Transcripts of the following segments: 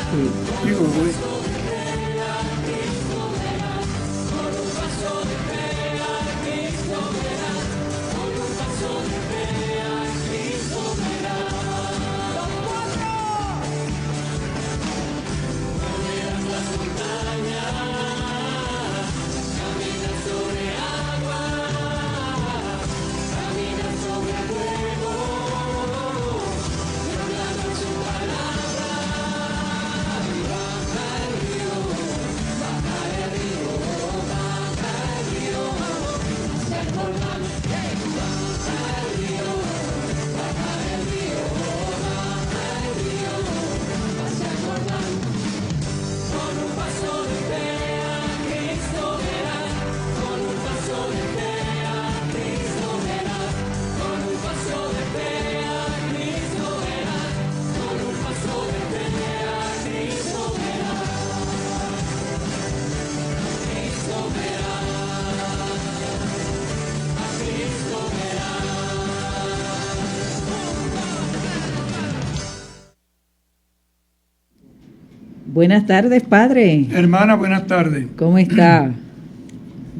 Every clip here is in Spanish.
Sí. Digo, güey. Buenas tardes, padre. Hermana, buenas tardes. ¿Cómo está?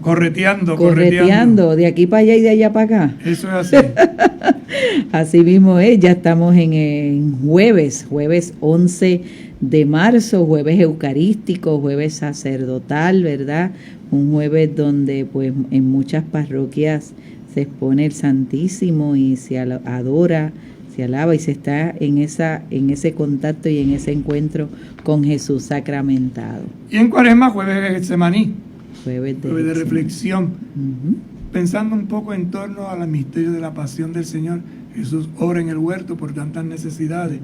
Correteando. De aquí para allá y de allá para acá. Eso es así. Así mismo es, ya estamos en jueves 11 de marzo, jueves eucarístico, jueves sacerdotal, ¿verdad? Un jueves donde pues en muchas parroquias se expone el Santísimo y se adora, se alaba y se está en ese contacto y en ese encuentro con Jesús sacramentado. Y en Cuaresma, jueves de Getsemaní, jueves de reflexión, pensando un poco en torno al misterio de la pasión del Señor. Jesús ora en el huerto por tantas necesidades,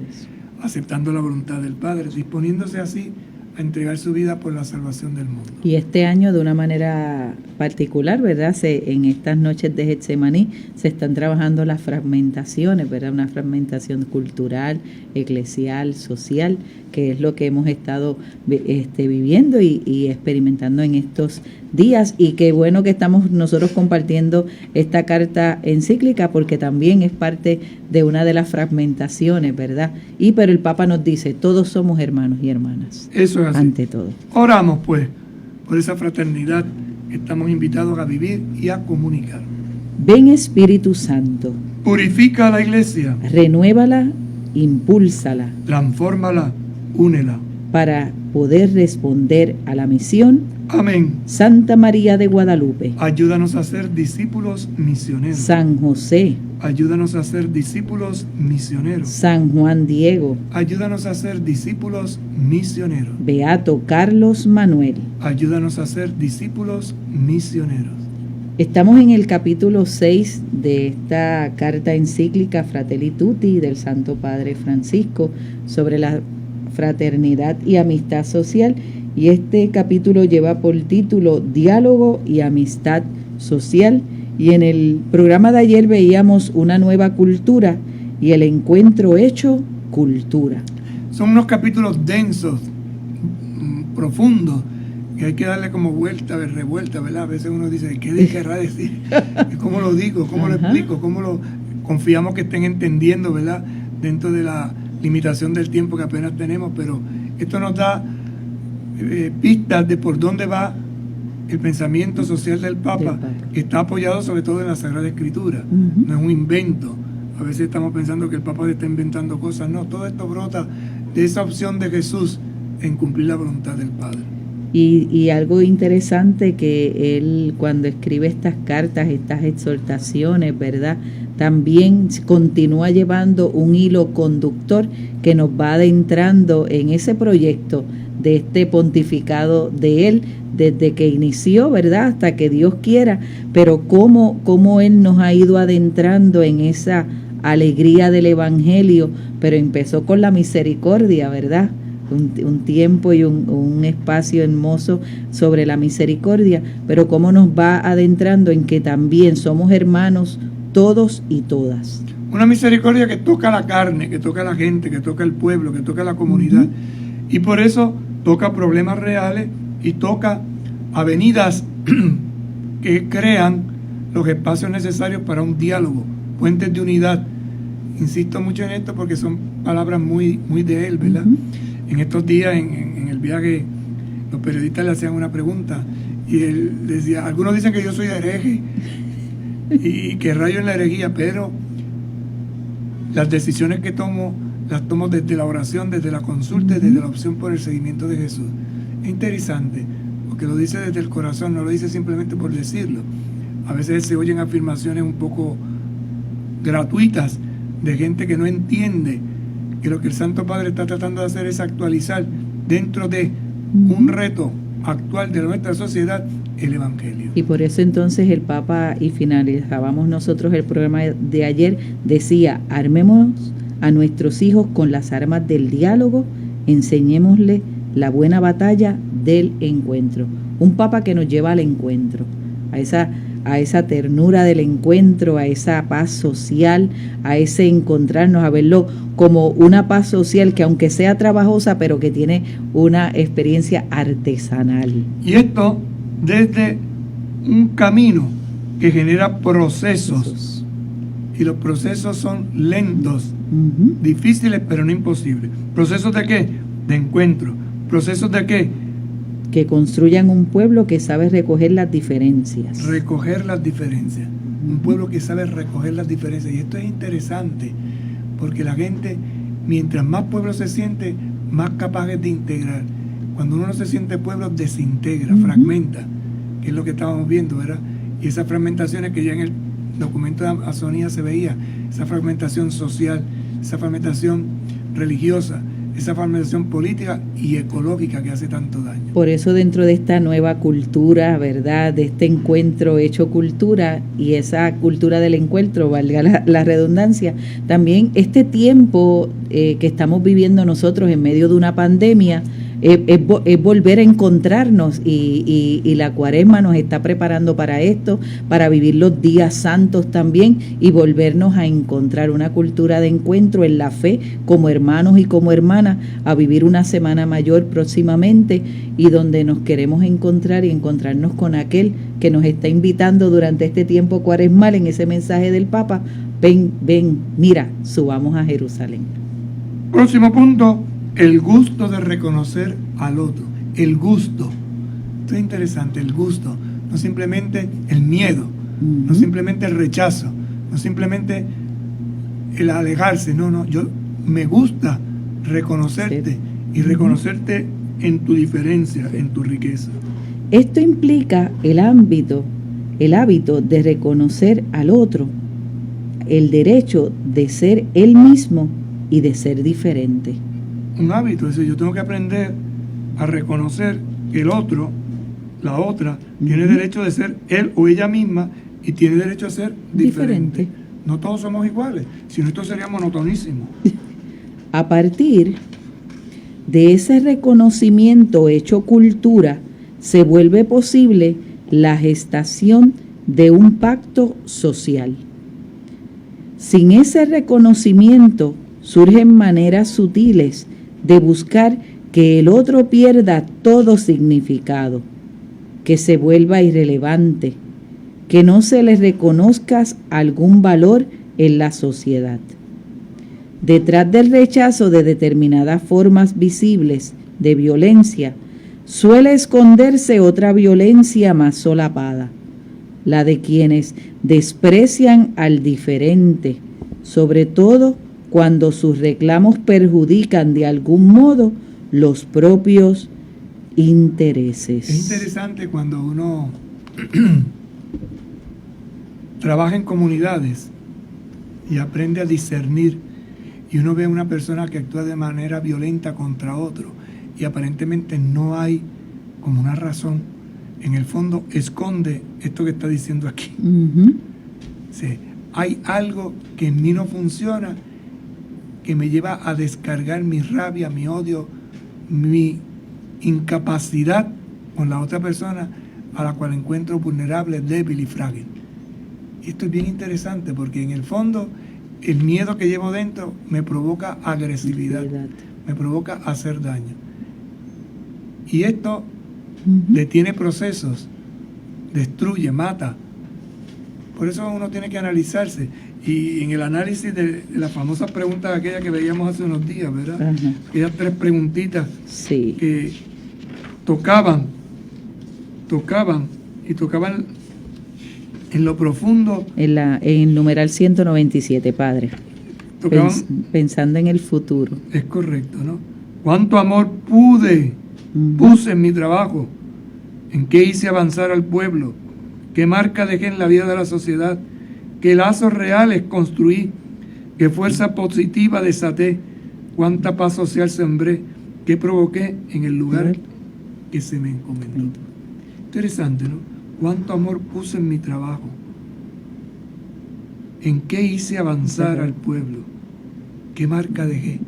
aceptando la voluntad del Padre, disponiéndose así a entregar su vida por la salvación del mundo. Y este año de una manera particular, ¿verdad? En estas noches de Getsemaní se están trabajando las fragmentaciones, ¿verdad? Una fragmentación cultural, eclesial, social, que es lo que hemos estado viviendo y experimentando en estos días. Y qué bueno que estamos nosotros compartiendo esta carta encíclica, porque también es parte de una de las fragmentaciones, ¿verdad? Pero el Papa nos dice, todos somos hermanos y hermanas. Eso es así. Ante todo. Oramos pues por esa fraternidad que estamos invitados a vivir y a comunicar. Ven Espíritu Santo. Purifica a la iglesia. Renuévala, impúlsala. Transfórmala, únela. Para poder responder a la misión. Amén. Santa María de Guadalupe. Ayúdanos a ser discípulos misioneros. San José. Ayúdanos a ser discípulos misioneros. San Juan Diego. Ayúdanos a ser discípulos misioneros. Beato Carlos Manuel. Ayúdanos a ser discípulos misioneros. Estamos en el capítulo 6 de esta carta encíclica Fratelli Tutti del Santo Padre Francisco sobre la fraternidad y amistad social, y este capítulo lleva por título Diálogo y Amistad Social, y en el programa de ayer veíamos una nueva cultura y el encuentro hecho cultura. Son unos capítulos densos, profundos, que hay que darle como vuelta, revuelta, ¿verdad? A veces uno dice, ¿qué querrá decir? ¿Cómo lo digo? ¿Cómo lo explico? ¿Cómo lo confiamos que estén entendiendo, ¿verdad? Dentro de la limitación del tiempo que apenas tenemos, pero esto nos da pistas de por dónde va el pensamiento social del Papa, que está apoyado sobre todo en la Sagrada Escritura. No es un invento. A veces estamos pensando que el Papa está inventando cosas. No, todo esto brota de esa opción de Jesús en cumplir la voluntad del Padre. Y algo interesante que él, cuando escribe estas cartas, estas exhortaciones, ¿verdad?, también continúa llevando un hilo conductor que nos va adentrando en ese proyecto de este pontificado de él, desde que inició, ¿verdad?, hasta que Dios quiera, pero cómo él nos ha ido adentrando en esa alegría del Evangelio, pero empezó con la misericordia, ¿verdad?, un tiempo y un espacio hermoso sobre la misericordia, pero cómo nos va adentrando en que también somos hermanos todos y todas. Una misericordia que toca la carne, que toca a la gente, que toca el pueblo, que toca la comunidad. Y por eso toca problemas reales y toca avenidas que crean los espacios necesarios para un diálogo, puentes de unidad. Insisto mucho en esto porque son palabras muy de él, ¿verdad? En estos días, en el viaje, los periodistas le hacían una pregunta y él decía, algunos dicen que yo soy hereje y que rayo en la herejía, pero las decisiones que tomo, las tomo desde la oración, desde la consulta, desde la opción por el seguimiento de Jesús. Es interesante, porque lo dice desde el corazón, no lo dice simplemente por decirlo. A veces se oyen afirmaciones un poco gratuitas de gente que no entiende que lo que el Santo Padre está tratando de hacer es actualizar dentro de un reto actual de nuestra sociedad el Evangelio. Y por eso entonces el Papa, y finalizábamos nosotros el programa de ayer, decía, armemos a nuestros hijos con las armas del diálogo, enseñémosle la buena batalla del encuentro. Un Papa que nos lleva al encuentro, a esa ternura del encuentro, a esa paz social, a ese encontrarnos, a verlo como una paz social que aunque sea trabajosa, pero que tiene una experiencia artesanal. Y esto desde un camino que genera procesos. Y los procesos son lentos, difíciles, pero no imposibles. ¿Procesos de qué? De encuentro. ¿Procesos de qué? Que construyan un pueblo que sabe recoger las diferencias. Recoger las diferencias. Un pueblo que sabe recoger las diferencias. Y esto es interesante, porque la gente, mientras más pueblo se siente, más capaz es de integrar. Cuando uno no se siente pueblo, desintegra, fragmenta, que es lo que estábamos viendo, ¿verdad? Y esas fragmentaciones que ya en el documento de Amazonía se veía, esa fragmentación social, esa fragmentación religiosa, esa fragmentación política y ecológica que hace tanto daño. Por eso dentro de esta nueva cultura, ¿verdad?, de este encuentro hecho cultura, y esa cultura del encuentro, valga la redundancia, también este tiempo que estamos viviendo nosotros en medio de una pandemia, es volver a encontrarnos, y la Cuaresma nos está preparando para esto, para vivir los días santos también y volvernos a encontrar una cultura de encuentro en la fe como hermanos y como hermanas, a vivir una Semana Mayor próximamente, y donde nos queremos encontrar y encontrarnos con aquel que nos está invitando durante este tiempo cuaresmal en ese mensaje del Papa: ven, mira, subamos a Jerusalén. Próximo punto: el gusto de reconocer al otro. El gusto. Esto es interesante, el gusto. No simplemente el miedo, no simplemente el rechazo, no simplemente el alejarse. No, yo me gusta reconocerte, y reconocerte en tu diferencia, en tu riqueza. Esto implica el hábito de reconocer al otro, el derecho de ser él mismo y de ser diferente. Un hábito, es decir, yo tengo que aprender a reconocer que el otro, la otra, tiene derecho de ser él o ella misma, y tiene derecho a ser diferente. No todos somos iguales, si no esto sería monotonísimo. A partir de ese reconocimiento hecho cultura, se vuelve posible la gestación de un pacto social. Sin ese reconocimiento surgen maneras sutiles de buscar que el otro pierda todo significado, que se vuelva irrelevante, que no se le reconozca algún valor en la sociedad. Detrás del rechazo de determinadas formas visibles de violencia suele esconderse otra violencia más solapada, la de quienes desprecian al diferente, sobre todo cuando sus reclamos perjudican de algún modo los propios intereses. Es interesante cuando uno trabaja en comunidades y aprende a discernir, y uno ve a una persona que actúa de manera violenta contra otro, y aparentemente no hay como una razón. En el fondo esconde esto que está diciendo aquí. Sí, hay algo que en mí no funciona, que me lleva a descargar mi rabia, mi odio, mi incapacidad con la otra persona, a la cual encuentro vulnerable, débil y frágil. Y esto es bien interesante, porque en el fondo el miedo que llevo dentro me provoca agresividad, me provoca hacer daño. Y esto detiene procesos, destruye, mata. Por eso uno tiene que analizarse Y en el análisis de la famosa pregunta aquella que veíamos hace unos días, ¿verdad? Ajá. Aquellas 3 preguntitas Sí. que tocaban en lo profundo, En el numeral 197, Padre. tocaban, Pensando en el futuro. es correcto, ¿no? ¿Cuánto amor puse en mi trabajo? ¿En qué hice avanzar al pueblo? ¿Qué marca dejé en la vida de la sociedad? ¿Qué lazos reales construí? ¿Qué fuerza positiva desaté? ¿Cuánta paz social sembré? ¿Qué provoqué en el lugar que se me encomendó? Interesante, ¿no? ¿Cuánto amor puse en mi trabajo? ¿En qué hice avanzar al pueblo? ¿Qué marca dejé?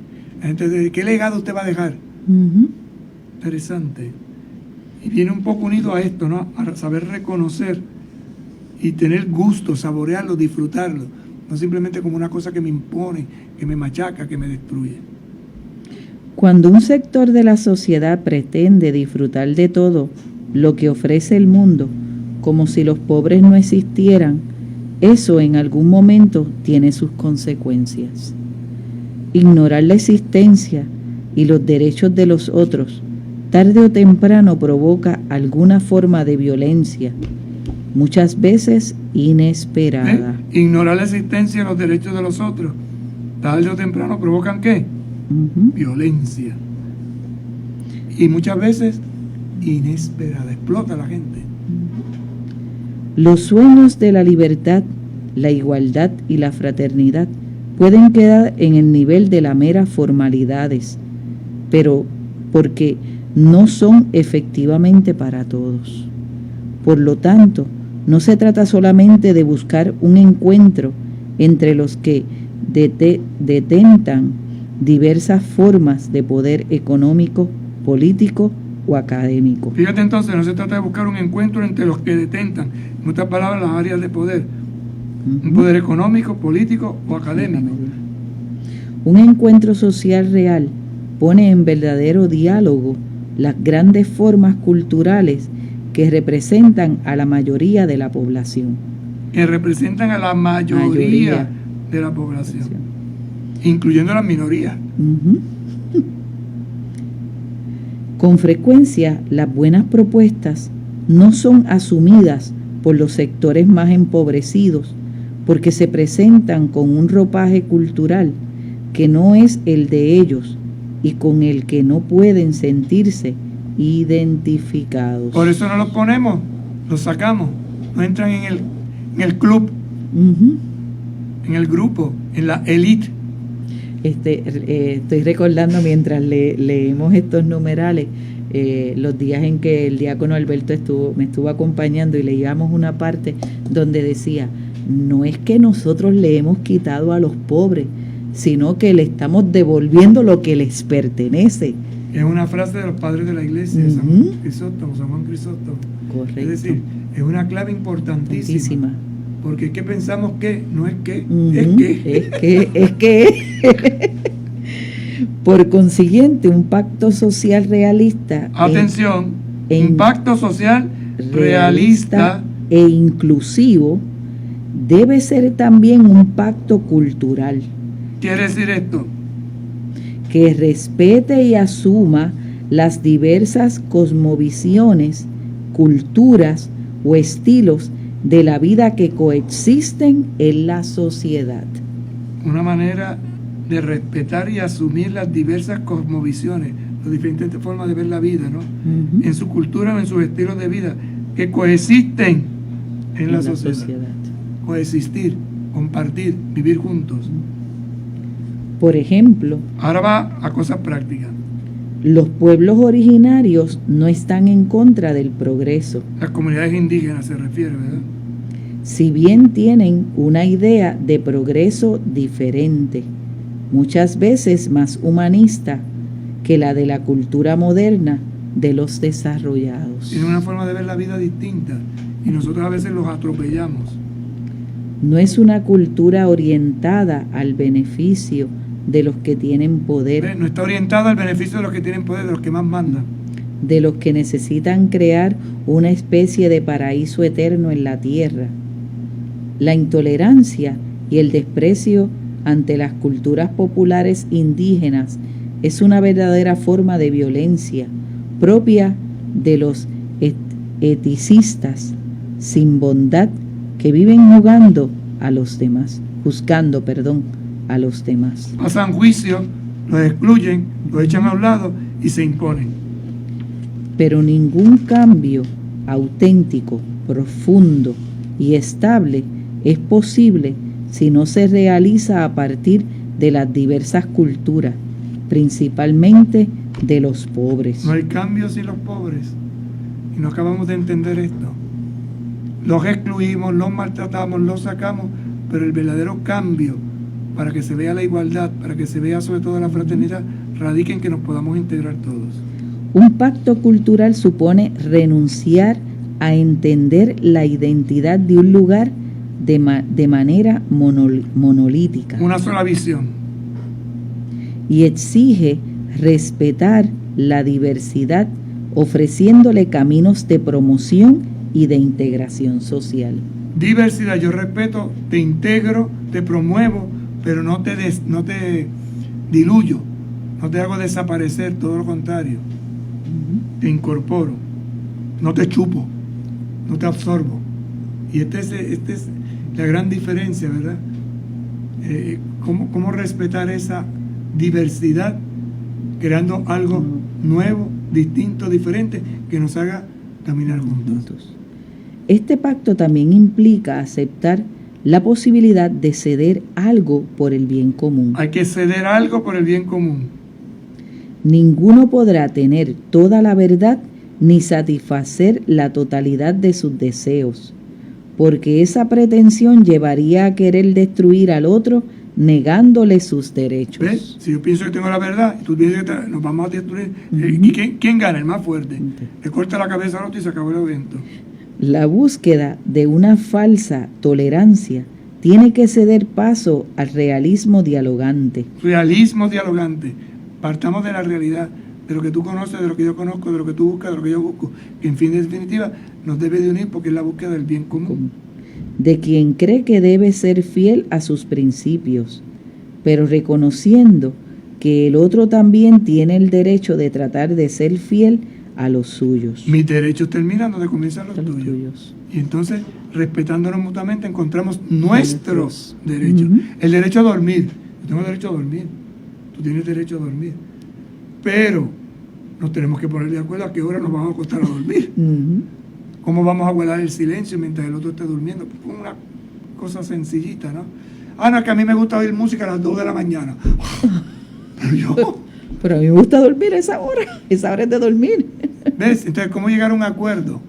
Entonces, ¿qué legado usted va a dejar? Ujú. Interesante. Y viene un poco unido a esto, ¿no? A saber reconocer y tener gusto, saborearlo, disfrutarlo. No simplemente como una cosa que me impone, que me machaca, que me destruye. Cuando un sector de la sociedad pretende disfrutar de todo lo que ofrece el mundo, como si los pobres no existieran, eso en algún momento tiene sus consecuencias. Ignorar la existencia y los derechos de los otros, tarde o temprano provoca alguna forma de violencia, muchas veces inesperada. Ignorar la existencia y los derechos de los otros, tarde o temprano provocan ¿qué? Violencia. Y muchas veces inesperada, explota a la gente. Los sueños de la libertad, la igualdad y la fraternidad pueden quedar en el nivel de las meras formalidades, pero porque no son efectivamente para todos. Por lo tanto, no se trata solamente de buscar un encuentro entre los que detentan diversas formas de poder económico, político o académico. Fíjate entonces, no se trata de buscar un encuentro entre los que detentan, en otras palabras, las áreas de poder. Un poder económico, político o académico. Un encuentro social real pone en verdadero diálogo las grandes formas culturales que representan a la mayoría de la población. Que representan a la mayoría de la población, incluyendo las minorías. Con frecuencia, las buenas propuestas no son asumidas por los sectores más empobrecidos porque se presentan con un ropaje cultural que no es el de ellos y con el que no pueden sentirse identificados. Por eso no los ponemos, los sacamos, no entran en el club, en el grupo, en la elite. Estoy recordando mientras leemos estos numerales los días en que el diácono Alberto me estuvo acompañando y leíamos una parte donde decía: no es que nosotros le hemos quitado a los pobres, sino que le estamos devolviendo lo que les pertenece. Es una frase de los padres de la iglesia, de San Juan Crisóstomo. Correcto. Es decir, es una clave importantísima. Porque ¿qué pensamos que? No es que, es que. Por consiguiente, un pacto social realista. Atención, un pacto social realista e inclusivo debe ser también un pacto cultural. ¿Quiere decir esto? Que respete y asuma las diversas cosmovisiones, culturas o estilos de la vida que coexisten en la sociedad. Una manera de respetar y asumir las diversas cosmovisiones, las diferentes formas de ver la vida, ¿no? En su cultura o en sus estilos de vida, que coexisten en la sociedad. Coexistir, compartir, vivir juntos. Por ejemplo, ahora va a cosas prácticas. Los pueblos originarios no están en contra del progreso. Las comunidades indígenas se refiere, ¿verdad? Si bien tienen una idea de progreso diferente, muchas veces más humanista que la de la cultura moderna de los desarrollados. Tienen una forma de ver la vida distinta y nosotros a veces los atropellamos. No es una cultura orientada al beneficio de los que tienen poder. No está orientada al beneficio de los que tienen poder, de los que más mandan. De los que necesitan crear una especie de paraíso eterno en la tierra. La intolerancia y el desprecio ante las culturas populares indígenas es una verdadera forma de violencia propia de los eticistas sin bondad que viven juzgando a los demás. Pasan juicio, los excluyen, los echan a un lado y se imponen. Pero ningún cambio auténtico, profundo y estable es posible si no se realiza a partir de las diversas culturas, principalmente de los pobres. No hay cambio sin los pobres. Y no acabamos de entender esto. Los excluimos, los maltratamos, los sacamos, pero el verdadero cambio para que se vea la igualdad, para que se vea sobre todo la fraternidad, radica en que nos podamos integrar todos. Un pacto cultural supone renunciar a entender la identidad de un lugar de manera monolítica. Una sola visión. Y exige respetar la diversidad, ofreciéndole caminos de promoción y de integración social. Diversidad, yo respeto, te integro, te promuevo, pero no te diluyo, no te hago desaparecer, todo lo contrario. Te incorporo, no te chupo, no te absorbo. Y esta es la gran diferencia, ¿verdad? ¿Cómo respetar esa diversidad creando algo nuevo, distinto, diferente, que nos haga caminar juntos? Este pacto también implica aceptar la posibilidad de ceder algo por el bien común. Hay que ceder algo por el bien común. Ninguno podrá tener toda la verdad ni satisfacer la totalidad de sus deseos, porque esa pretensión llevaría a querer destruir al otro negándole sus derechos. ¿Ves? Si yo pienso que tengo la verdad y tú piensas que nos vamos a destruir, ¿y quién gana? El más fuerte. Le corta la cabeza al otro y se acabó el evento. La búsqueda de una falsa tolerancia tiene que ceder paso al realismo dialogante. Realismo dialogante. Partamos de la realidad, de lo que tú conoces, de lo que yo conozco, de lo que tú buscas, de lo que yo busco, que en fin de definitiva nos debe de unir porque es la búsqueda del bien común. De quien cree que debe ser fiel a sus principios, pero reconociendo que el otro también tiene el derecho de tratar de ser fiel a los suyos. Mis derechos terminan donde comienzan los tuyos. Y entonces, respetándonos mutuamente, encontramos nuestros derechos. El derecho a dormir. Yo tengo derecho a dormir. Tú tienes derecho a dormir. Pero nos tenemos que poner de acuerdo a qué hora nos vamos a acostar a dormir. ¿Cómo vamos a guardar el silencio mientras el otro esté durmiendo? Pues una cosa sencillita, ¿no? No, es que a mí me gusta oír música a las 2 de la mañana. Pero a mí me gusta dormir a esa hora. Esa hora es de dormir. ¿Ves? Entonces, ¿cómo llegar a un acuerdo?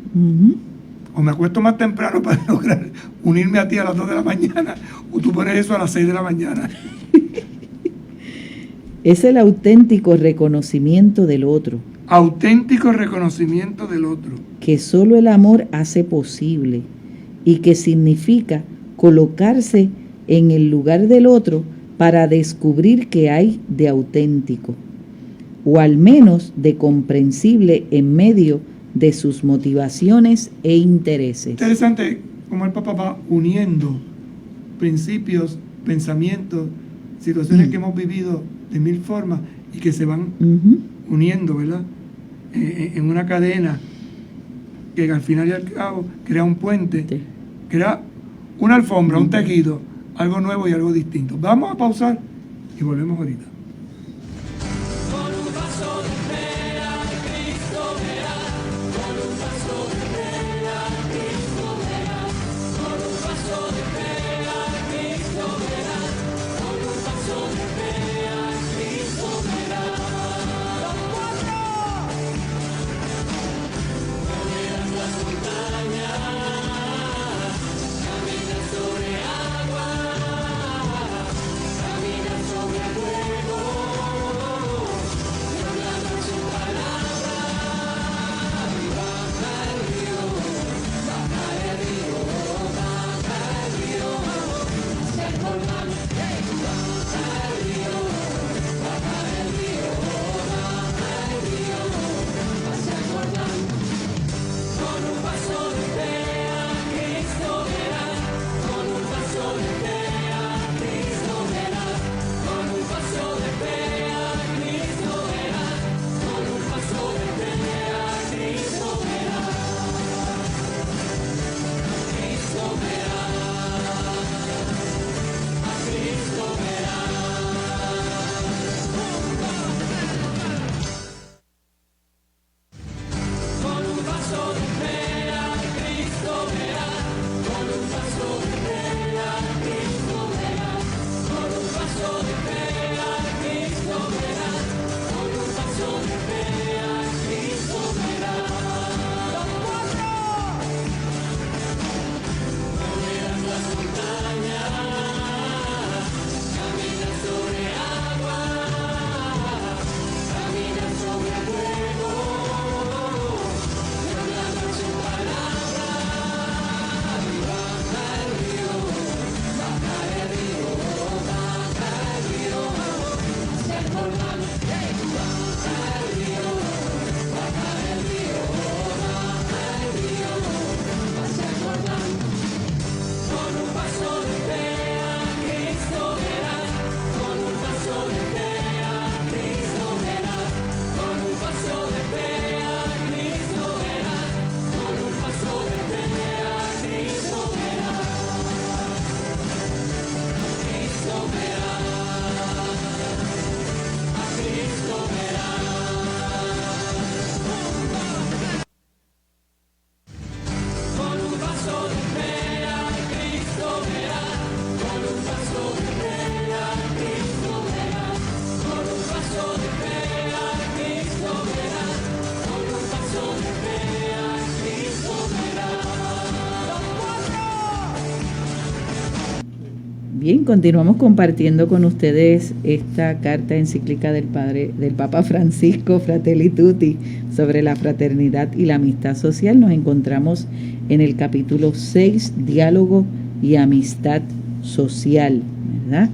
O me acuesto más temprano para lograr unirme a ti a las 2 de la mañana, o tú pones eso a las 6 de la mañana. Es el auténtico reconocimiento del otro. Auténtico reconocimiento del otro. Que solo el amor hace posible y que significa colocarse en el lugar del otro para descubrir qué hay de auténtico, o al menos de comprensible en medio de sus motivaciones e intereses. Interesante cómo el Papa va uniendo principios, pensamientos, situaciones que hemos vivido de mil formas y que se van uniendo, ¿verdad? En una cadena que al final y al cabo crea un puente, crea una alfombra, un tejido, algo nuevo y algo distinto. Vamos a pausar y volvemos ahorita. Bien, continuamos compartiendo con ustedes esta carta encíclica del Papa Francisco, Fratelli Tutti, sobre la fraternidad y la amistad social. Nos encontramos en el capítulo 6, diálogo y amistad social, ¿verdad?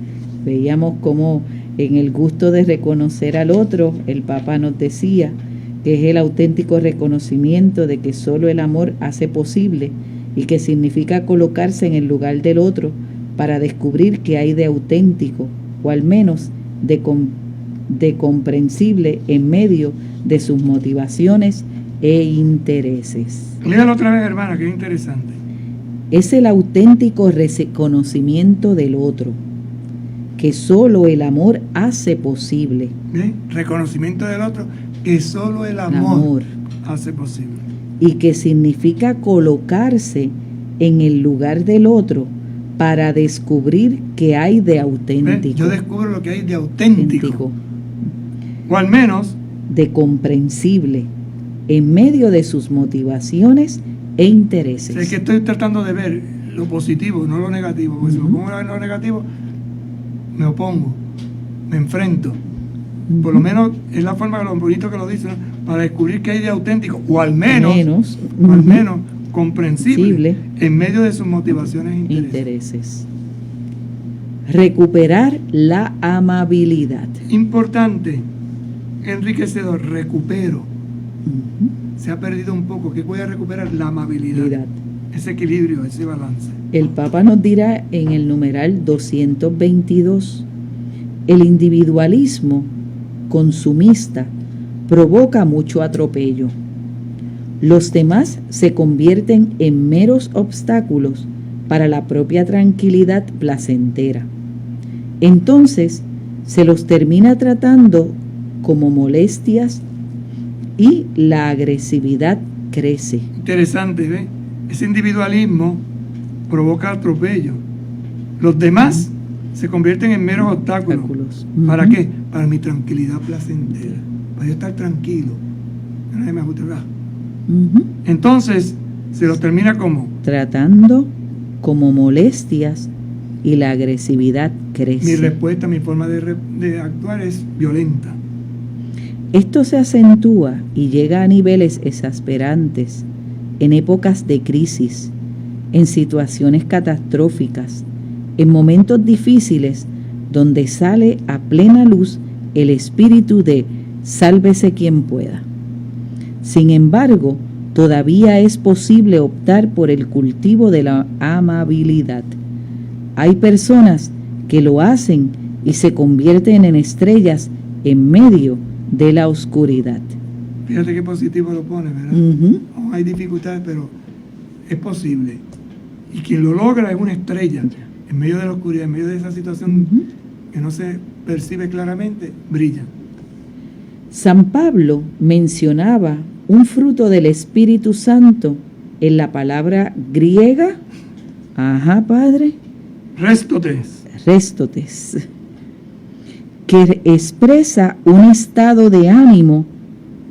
Veíamos cómo en el gusto de reconocer al otro, el Papa nos decía que es el auténtico reconocimiento de que solo el amor hace posible y que significa colocarse en el lugar del otro para descubrir qué hay de auténtico, o al menos de comprensible en medio de sus motivaciones e intereses. Léalo otra vez, hermana, que es interesante. Es el auténtico reconocimiento del otro, que solo el amor hace posible. Reconocimiento del otro, que solo el amor hace posible. Y que significa colocarse en el lugar del otro para descubrir qué hay de auténtico. Yo descubro lo que hay de auténtico. O al menos de comprensible en medio de sus motivaciones e intereses. Es que estoy tratando de ver lo positivo, no lo negativo. Porque si me pongo a ver lo negativo, me opongo, me enfrento. Por lo menos es la forma lo bonito que lo dice, ¿no? Para descubrir qué hay de auténtico, o al menos comprensible en medio de sus motivaciones e intereses. Recuperar la amabilidad. Importante, enriquecedor, recupero. Se ha perdido un poco. ¿Qué voy a recuperar? La amabilidad. Ese equilibrio, ese balance. El Papa nos dirá en el numeral 222, el individualismo consumista provoca mucho atropello. Los demás se convierten en meros obstáculos para la propia tranquilidad placentera. Entonces se los termina tratando como molestias y la agresividad crece. Interesante, ¿ve? Ese individualismo provoca atropello. Los demás se convierten en meros obstáculos. ¿Para qué? Para mi tranquilidad placentera. Para yo estar tranquilo. Nadie me ajustará. Entonces se los termina como tratando como molestias y la agresividad crece. Mi respuesta, mi forma de actuar es violenta. Esto se acentúa y llega a niveles exasperantes en épocas de crisis, en situaciones catastróficas, en momentos difíciles donde sale a plena luz el espíritu de sálvese quien pueda. Sin embargo, todavía es posible optar por el cultivo de la amabilidad. Hay personas que lo hacen y se convierten en estrellas en medio de la oscuridad. Fíjate qué positivo lo pone, ¿verdad? Oh, hay dificultades, pero es posible. Y quien lo logra es una estrella. En medio de la oscuridad, en medio de esa situación que no se percibe claramente, brilla. San Pablo mencionaba un fruto del Espíritu Santo en la palabra griega, padre, réstotes, que expresa un estado de ánimo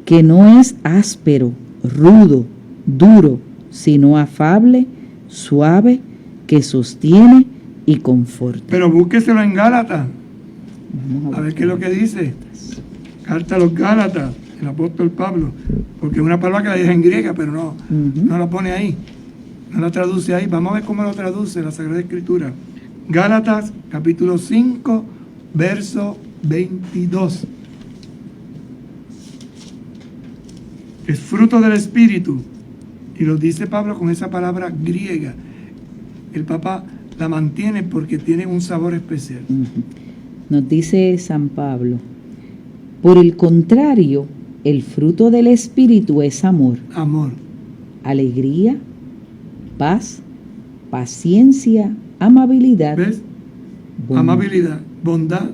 que no es áspero, rudo, duro, sino afable, suave, que sostiene y conforta. Pero búsqueselo en Gálatas, a ver qué es lo que dice. Carta a los Gálatas, el apóstol Pablo, porque es una palabra que la deja en griega, pero no la pone ahí, no la traduce ahí. Vamos a ver cómo lo traduce la Sagrada Escritura. Gálatas, capítulo 5, verso 22. Es fruto del Espíritu, y lo dice Pablo con esa palabra griega. El Papa la mantiene porque tiene un sabor especial. Nos dice San Pablo: por el contrario, el fruto del Espíritu es amor, alegría, paz, paciencia, amabilidad. ¿Ves? Amabilidad, bondad,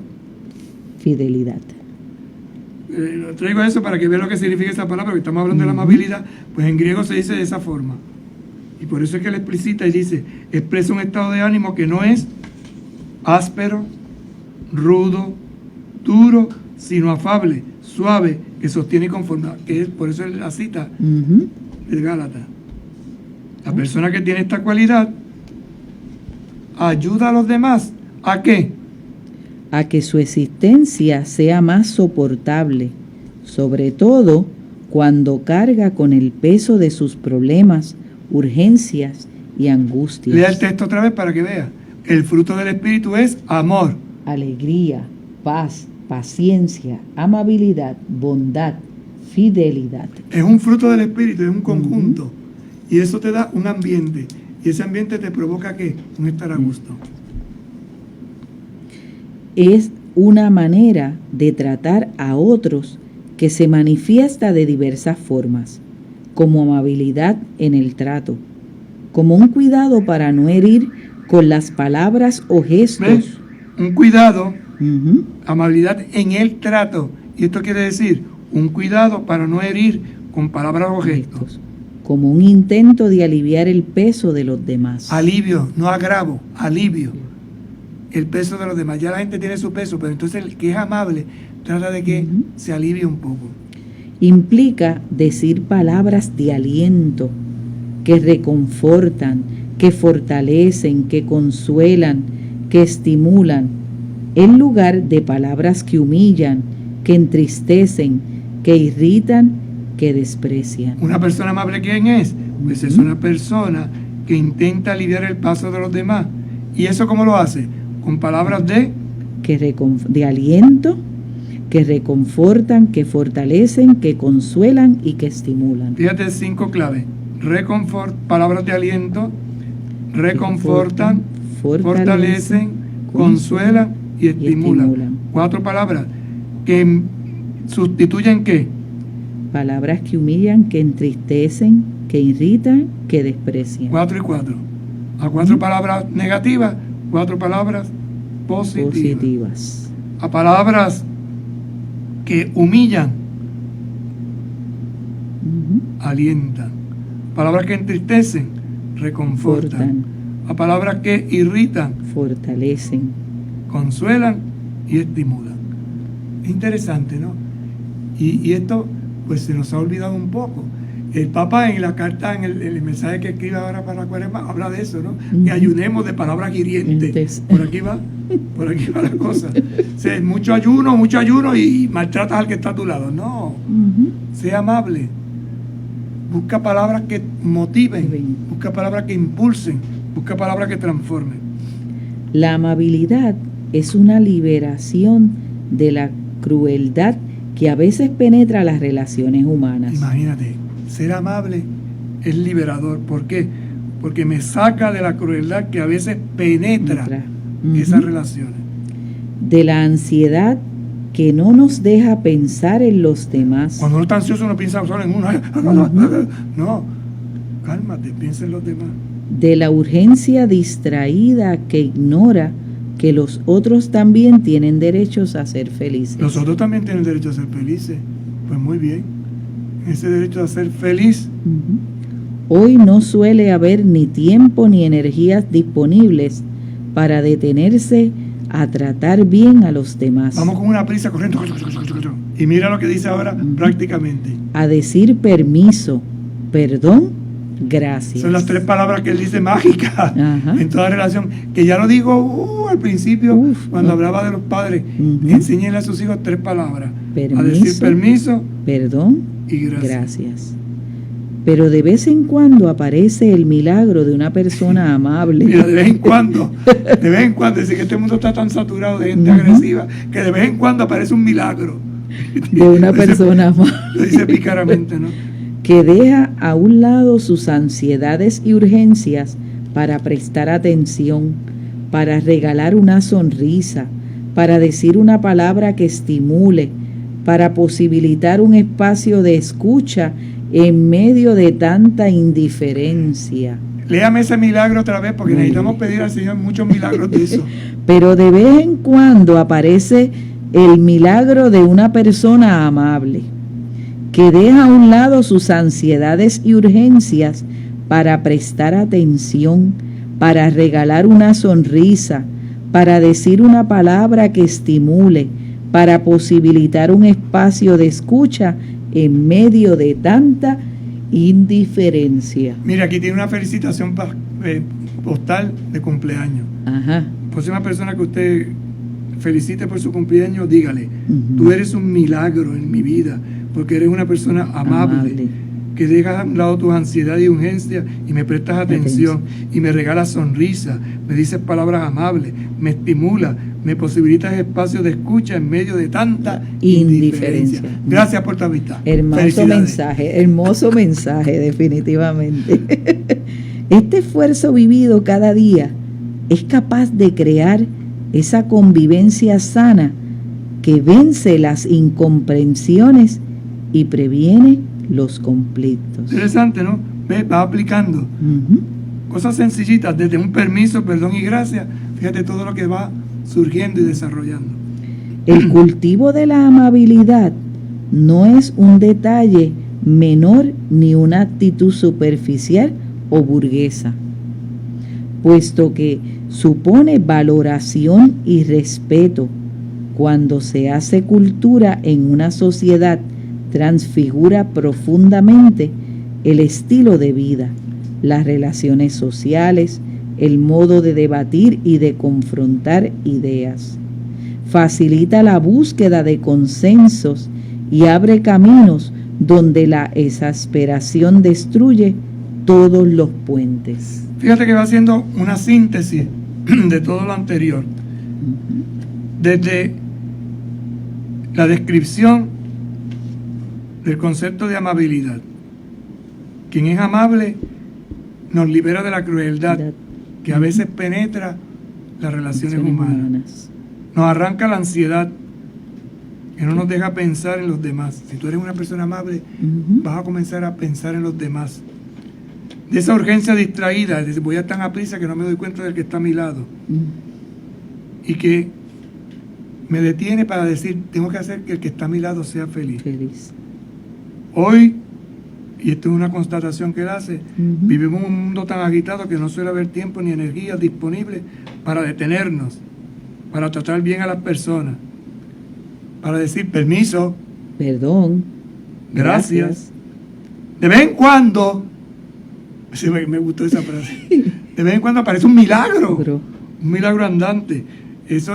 fidelidad. Traigo eso para que vean lo que significa esa palabra, porque estamos hablando de la amabilidad, pues en griego se dice de esa forma. Y por eso es que él explicita y dice, expresa un estado de ánimo que no es áspero, rudo, duro, sino afable, suave, que sostiene y conforma. Que es, por eso es la cita de Gálatas. La persona que tiene esta cualidad ayuda a los demás. ¿A qué? A que su existencia sea más soportable, sobre todo cuando carga con el peso de sus problemas, urgencias y angustias. Lea el texto otra vez para que vea. El fruto del Espíritu es amor, alegría, paz, paciencia, amabilidad, bondad, fidelidad. Es un fruto del Espíritu, es un conjunto. Y eso te da un ambiente. Y ese ambiente te provoca ¿qué? Un estar a gusto. Es una manera de tratar a otros que se manifiesta de diversas formas, como amabilidad en el trato, como un cuidado para no herir con las palabras o gestos. ¿Ves? Un cuidado, amabilidad en el trato. Y esto quiere decir un cuidado para no herir con palabras o gestos. Como un intento de aliviar el peso de los demás. Alivio, no agravo, alivio. El peso de los demás. Ya la gente tiene su peso, pero entonces el que es amable trata de que se alivie un poco. Implica decir palabras de aliento que reconfortan, que fortalecen, que consuelan, que estimulan, en lugar de palabras que humillan, que entristecen, que irritan, que desprecian. ¿Una persona amable quién es? Pues es una persona que intenta aliviar el paso de los demás. ¿Y eso cómo lo hace? Con palabras de aliento, que reconfortan, que fortalecen, que consuelan y que estimulan. Fíjate 5 claves. Palabras de aliento, reconfortan, fortalecen, consuelan y estimulan. 4 palabras que sustituyen ¿qué? Palabras que humillan, que entristecen, que irritan, que desprecian. 4 y 4. A 4 palabras negativas, 4 palabras positivas. A palabras que humillan, alientan. Palabras que entristecen, reconfortan. A palabras que irritan, fortalecen, consuelan y estimulan. Es interesante, ¿no? Y esto pues se nos ha olvidado un poco. El Papa en la carta, en el mensaje que escribe ahora para la Cuaresma, habla de eso, ¿no? Que ayunemos de palabras hirientes. Por aquí va la cosa. O sea, mucho ayuno y maltratas al que está a tu lado. No, sea amable. Busca palabras que motiven, busca palabras que impulsen, busca palabras que transformen. La amabilidad es una liberación de la crueldad que a veces penetra las relaciones humanas. Imagínate, ser amable es liberador. ¿Por qué? Porque me saca de la crueldad que a veces penetra esas relaciones. De la ansiedad que no nos deja pensar en los demás. Cuando uno está ansioso uno piensa solo en uno. No, cálmate, piensa en los demás. De la urgencia distraída que ignora que los otros también tienen derechos a ser felices. Los otros también tienen derecho a ser felices. Pues muy bien. Ese derecho a ser feliz. Hoy no suele haber ni tiempo ni energías disponibles para detenerse a tratar bien a los demás. Vamos con una prisa corriendo. Y mira lo que dice ahora prácticamente. A decir permiso, perdón, gracias. Son las 3 palabras que él dice mágicas en toda relación. Que ya lo digo al principio, cuando hablaba de los padres. Enséñenle a sus hijos 3 palabras. Permiso, a decir permiso, perdón y gracias. Pero de vez en cuando aparece el milagro de una persona amable. Mira, de vez en cuando, dice que este mundo está tan saturado de gente agresiva, que de vez en cuando aparece un milagro. De una persona amable. Lo dice pícaramente, ¿no? Que deja a un lado sus ansiedades y urgencias para prestar atención, para regalar una sonrisa, para decir una palabra que estimule, para posibilitar un espacio de escucha en medio de tanta indiferencia. Léame ese milagro otra vez porque necesitamos pedir al Señor muchos milagros de eso. Pero de vez en cuando aparece el milagro de una persona amable que deja a un lado sus ansiedades y urgencias para prestar atención, para regalar una sonrisa, para decir una palabra que estimule, para posibilitar un espacio de escucha en medio de tanta indiferencia. Mira, aquí tiene una felicitación postal de cumpleaños. Ajá. Próxima persona que usted felicite por su cumpleaños, dígale, Ujú. tú eres un milagro en mi vida, porque eres una persona amable, que dejas a un lado tus ansiedades y urgencias y me prestas atención y me regalas sonrisa, me dices palabras amables, me estimulas, me posibilitas espacios de escucha en medio de tanta indiferencia. Gracias por tu amistad. Hermoso mensaje, definitivamente. Este esfuerzo vivido cada día es capaz de crear esa convivencia sana que vence las incomprensiones y previene los conflictos. Interesante, ¿no? Va aplicando cosas sencillitas, desde un permiso, perdón y gracias. Fíjate todo lo que va surgiendo y desarrollando. El cultivo de la amabilidad no es un detalle menor ni una actitud superficial o burguesa, puesto que supone valoración y respeto. Cuando se hace cultura en una sociedad, transfigura profundamente el estilo de vida, las relaciones sociales, el modo de debatir y de confrontar ideas. Facilita la búsqueda de consensos y abre caminos donde la exasperación destruye todos los puentes. Fíjate que va haciendo una síntesis de todo lo anterior. Desde la descripción del concepto de amabilidad. Quien es amable nos libera de la crueldad que a veces penetra las relaciones humanas. Nos arranca la ansiedad que no nos deja pensar en los demás. Si tú eres una persona amable, vas a comenzar a pensar en los demás. De esa urgencia distraída, de voy a tan a prisa que no me doy cuenta del que está a mi lado. Y que me detiene para decir, tengo que hacer que el que está a mi lado sea feliz. Hoy, y esto es una constatación que él hace, vivimos en un mundo tan agitado que no suele haber tiempo ni energía disponible para detenernos, para tratar bien a las personas, para decir permiso, perdón, gracias. De vez en cuando, me gustó esa frase, de vez en cuando aparece un milagro andante. Eso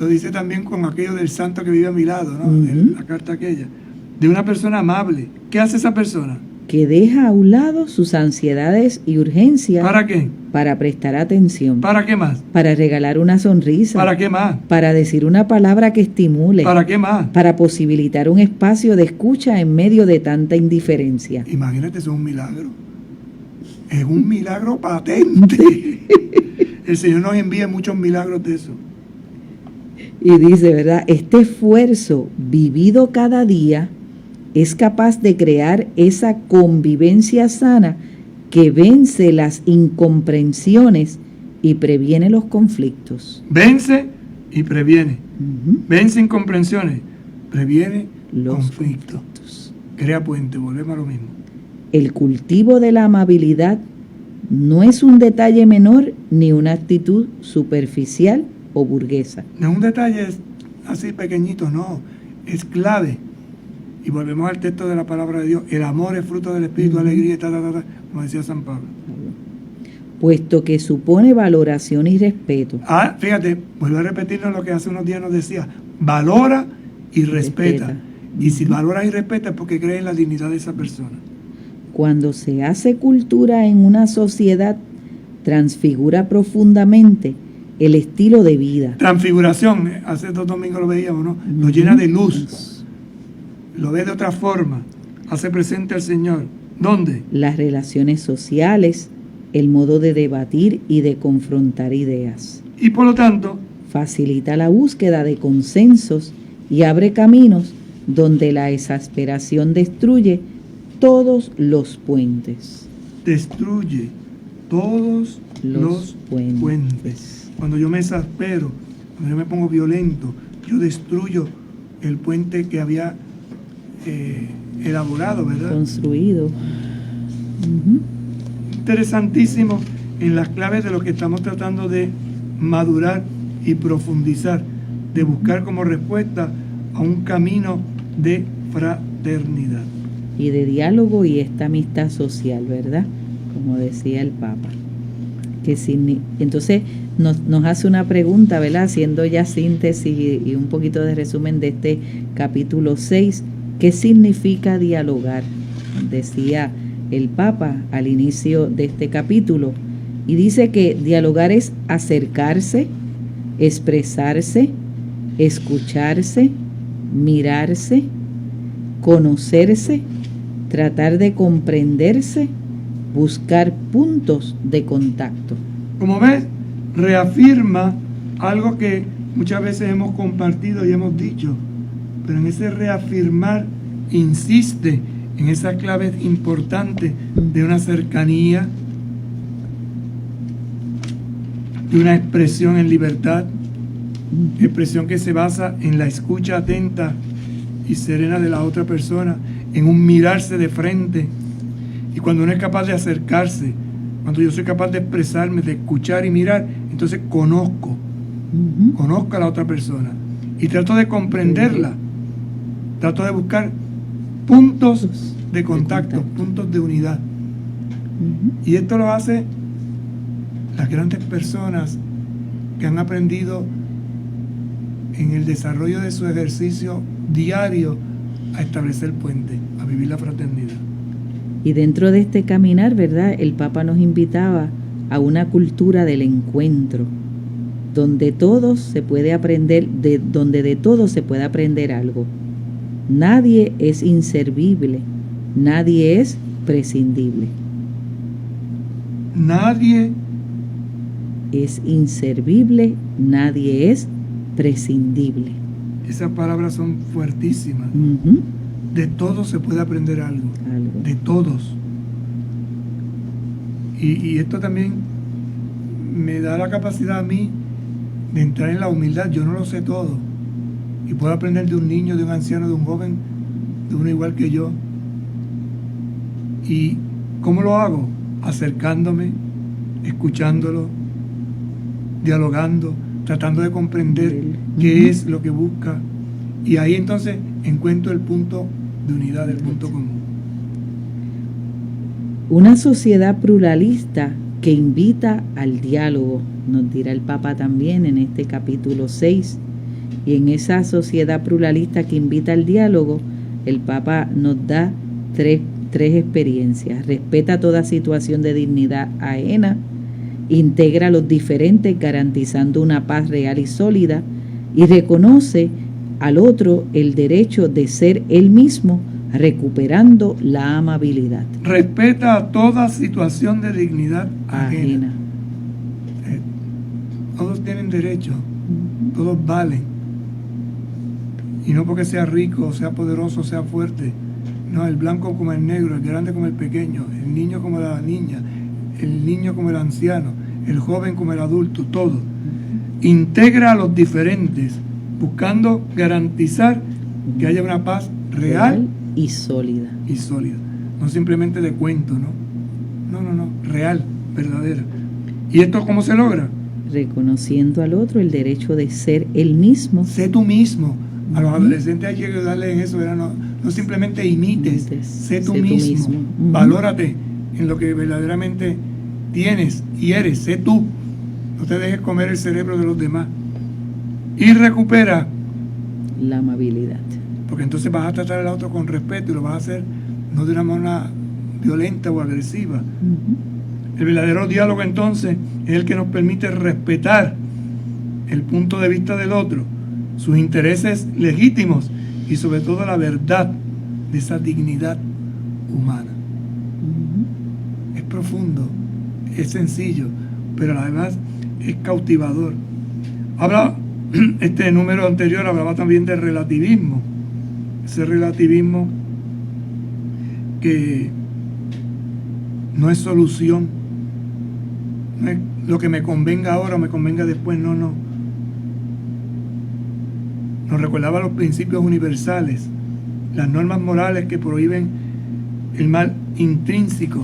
lo dice también con aquello del santo que vive a mi lado, ¿no? La carta aquella, de una persona amable. ¿Qué hace esa persona? Que deja a un lado sus ansiedades y urgencias. ¿Para qué? Para prestar atención. ¿Para qué más? Para regalar una sonrisa. ¿Para qué más? Para decir una palabra que estimule. ¿Para qué más? Para posibilitar un espacio de escucha en medio de tanta indiferencia. Imagínate, eso es un milagro. Es un milagro patente. El Señor nos envía muchos milagros de eso. Y dice, ¿verdad? Este esfuerzo vivido cada día es capaz de crear esa convivencia sana que vence las incomprensiones y previene los conflictos. Vence y previene. Vence incomprensiones, previene los conflictos. Crea puente, volvemos a lo mismo. El cultivo de la amabilidad no es un detalle menor ni una actitud superficial o burguesa. No es un detalle así pequeñito, no, es clave. Y volvemos al texto de la palabra de Dios. El amor es fruto del Espíritu, alegría, como decía San Pablo. Puesto que supone valoración y respeto. Fíjate, vuelvo a repetirnos lo que hace unos días nos decía. Valora y respeta. Y si valoras y respetas es porque crees en la dignidad de esa persona. Cuando se hace cultura en una sociedad, transfigura profundamente el estilo de vida. Transfiguración, hace 2 domingos lo veíamos, ¿no? Lo llena de luz. Lo ve de otra forma, hace presente al Señor. ¿Dónde? Las relaciones sociales, el modo de debatir y de confrontar ideas. Y por lo tanto, facilita la búsqueda de consensos y abre caminos donde la exasperación destruye todos los puentes. Destruye todos los puentes. Cuando yo me exaspero, cuando yo me pongo violento, yo destruyo el puente que había elaborado, ¿verdad? Construido. Interesantísimo en las claves de lo que estamos tratando de madurar y profundizar, de buscar como respuesta a un camino de fraternidad. Y de diálogo y esta amistad social, ¿verdad? Como decía el Papa. Entonces nos hace una pregunta, ¿verdad? Haciendo ya síntesis y un poquito de resumen de este capítulo 6. ¿Qué significa dialogar? Decía el Papa al inicio de este capítulo. Y dice que dialogar es acercarse, expresarse, escucharse, mirarse, conocerse, tratar de comprenderse, buscar puntos de contacto. Como ves, reafirma algo que muchas veces hemos compartido y hemos dicho, pero en ese reafirmar insiste en esa clave importante de una cercanía, de una expresión en libertad, expresión que se basa en la escucha atenta y serena de la otra persona, en un mirarse de frente. Y cuando uno es capaz de acercarse, cuando yo soy capaz de expresarme, de escuchar y mirar, entonces conozco a la otra persona y trato de comprenderla, trato de buscar puntos de contacto, puntos de unidad. Y esto lo hace las grandes personas que han aprendido en el desarrollo de su ejercicio diario a establecer puentes, a vivir la fraternidad. Y dentro de este caminar, ¿verdad? El Papa nos invitaba a una cultura del encuentro, donde todos se puede aprender, donde de todo se puede aprender algo. Nadie es inservible, nadie es prescindible. Nadie es inservible, nadie es prescindible. Esas palabras son fuertísimas. De todos se puede aprender algo. De todos. Y esto también me da la capacidad a mí de entrar en la humildad. Yo no lo sé todo. Y puedo aprender de un niño, de un anciano, de un joven, de uno igual que yo. ¿Y cómo lo hago? Acercándome, escuchándolo, dialogando, tratando de comprender qué es lo que busca. Y ahí entonces encuentro el punto de unidad, el punto común. Una sociedad pluralista que invita al diálogo, nos dirá el Papa también en este capítulo 6. Y en esa sociedad pluralista que invita al diálogo, el Papa nos da tres experiencias. Respeta toda situación de dignidad ajena, integra a los diferentes garantizando una paz real y sólida, y reconoce al otro el derecho de ser él mismo, recuperando la amabilidad. Respeta toda situación de dignidad ajena. Todos tienen derecho, todos valen. Y no porque sea rico, sea poderoso, sea fuerte. No, el blanco como el negro, el grande como el pequeño, el niño como la niña, el niño como el anciano, el joven como el adulto, todo. Integra a los diferentes, buscando garantizar que haya una paz real y sólida. No simplemente de cuento, ¿no? No, real, verdadera. ¿Y esto cómo se logra? Reconociendo al otro el derecho de ser él mismo. Sé tú mismo. A los adolescentes hay que ayudarles en eso, ¿verdad? No simplemente imites, sé tú mismo. Valórate en lo que verdaderamente tienes y eres, sé tú. No te dejes comer el cerebro de los demás. Y recupera la amabilidad. Porque entonces vas a tratar al otro con respeto y lo vas a hacer no de una manera violenta o agresiva. El verdadero diálogo entonces es el que nos permite respetar el punto de vista del otro, sus intereses legítimos y sobre todo la verdad de esa dignidad humana. Es profundo, es sencillo, pero además es cautivador. Este número anterior hablaba también de relativismo, ese relativismo que no es solución, no es lo que me convenga ahora o me convenga después, no. Nos recordaba los principios universales, las normas morales que prohíben el mal intrínseco,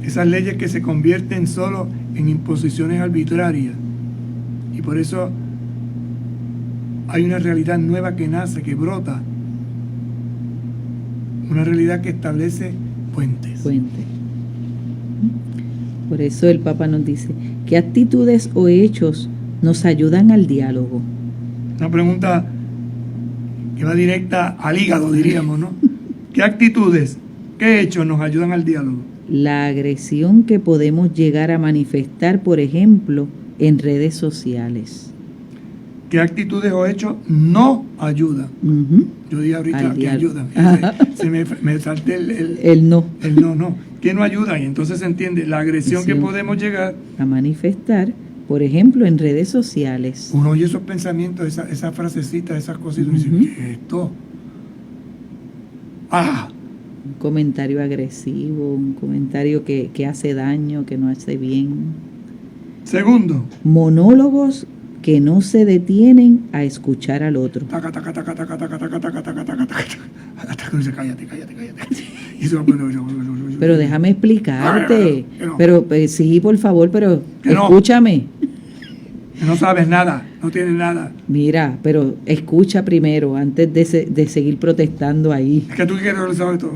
esas leyes que se convierten solo en imposiciones arbitrarias. Y por eso hay una realidad nueva que nace, que brota. Una realidad que establece puentes. Puente. Por eso el Papa nos dice, ¿qué actitudes o hechos nos ayudan al diálogo? Una pregunta que va directa al hígado, diríamos, ¿no? ¿Qué actitudes, qué hechos nos ayudan al diálogo? La agresión que podemos llegar a manifestar, por ejemplo, en redes sociales. ¿Qué actitudes o hechos no ayudan? Yo dije ahorita que ayudan. Me salté el no. El no. ¿Qué no ayuda? Y entonces se entiende la agresión que podemos llegar a manifestar, por ejemplo, en redes sociales. Uno oye esos pensamientos, esa frasecita, esas cositas, y dice, ¿qué es esto? Un comentario agresivo, un comentario que hace daño, que no hace bien. Segundo, monólogos que no se detienen a escuchar al otro. Pero déjame explicarte. Pero sí, por favor, pero escúchame. No sabes nada, no tienes nada. Mira, pero escucha primero antes de seguir protestando ahí. Es que tú quieres que lo sabes todo.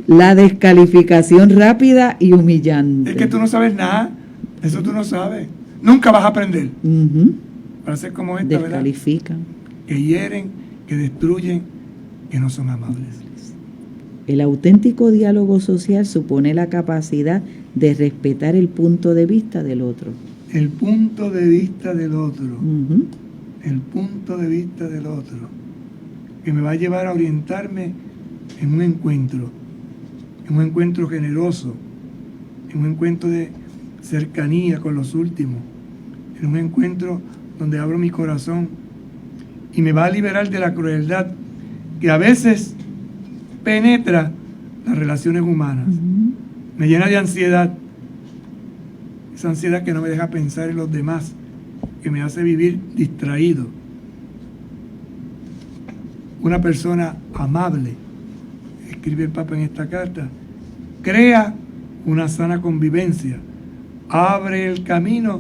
La descalificación rápida y humillante. Es que tú no sabes nada. Eso tú no sabes. Nunca vas a aprender. Para ser como esta, descalifican, ¿verdad? Que hieren, que destruyen, que no son amables. El auténtico diálogo social supone la capacidad de respetar el punto de vista del otro. El punto de vista del otro. El punto de vista del otro. Que me va a llevar a orientarme en un encuentro generoso, en un encuentro de cercanía con los últimos, en un encuentro donde abro mi corazón y me va a liberar de la crueldad que a veces penetra las relaciones humanas. Me llena de ansiedad, esa ansiedad que no me deja pensar en los demás, que me hace vivir distraído. Una persona amable, escribe el Papa en esta carta, crea una sana convivencia, abre el camino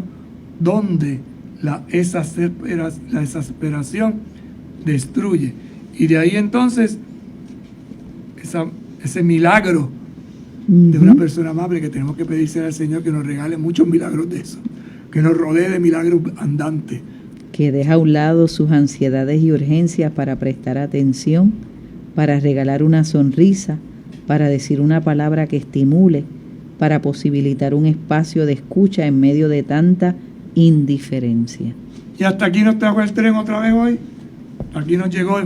donde la exasperación destruye. Y de ahí entonces ese milagro de una persona amable que tenemos que pedirse al Señor que nos regale muchos milagros de eso, que nos rodee de milagros andantes. Que deja a un lado sus ansiedades y urgencias para prestar atención, para regalar una sonrisa, para decir una palabra que estimule, para posibilitar un espacio de escucha en medio de tanta indiferencia. Y hasta aquí nos trajo el tren otra vez hoy. Aquí nos llegó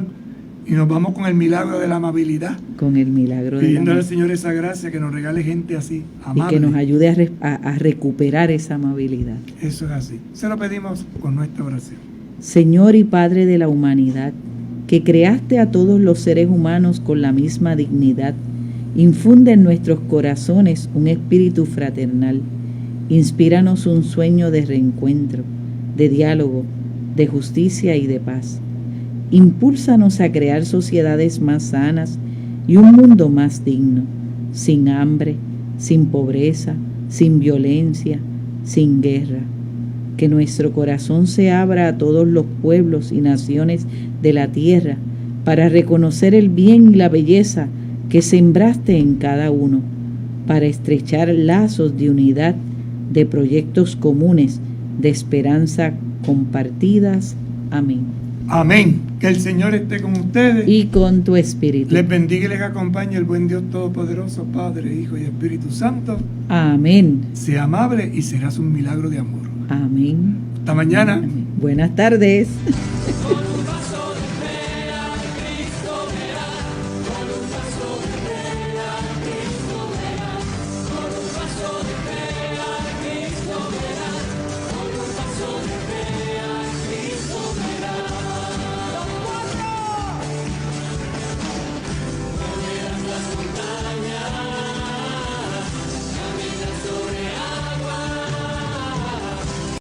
y nos vamos con el milagro de la amabilidad. Con el milagro de la pidiéndole al Señor esa gracia, que nos regale gente así, amable. Y que nos ayude a recuperar esa amabilidad. Eso es así. Se lo pedimos con nuestra oración. Señor y Padre de la humanidad, que creaste a todos los seres humanos con la misma dignidad, infunde en nuestros corazones un espíritu fraternal. Inspíranos un sueño de reencuentro, de diálogo, de justicia y de paz. Impúlsanos a crear sociedades más sanas y un mundo más digno, sin hambre, sin pobreza, sin violencia, sin guerra. Que nuestro corazón se abra a todos los pueblos y naciones de la tierra para reconocer el bien y la belleza que sembraste en cada uno, para estrechar lazos de unidad, de proyectos comunes, de esperanza compartidas. Amén. Amén. Que el Señor esté con ustedes. Y con tu espíritu. Les bendiga y les acompañe el buen Dios Todopoderoso, Padre, Hijo y Espíritu Santo. Amén. Sea amable y serás un milagro de amor. Amén. Hasta mañana. Amén. Buenas tardes.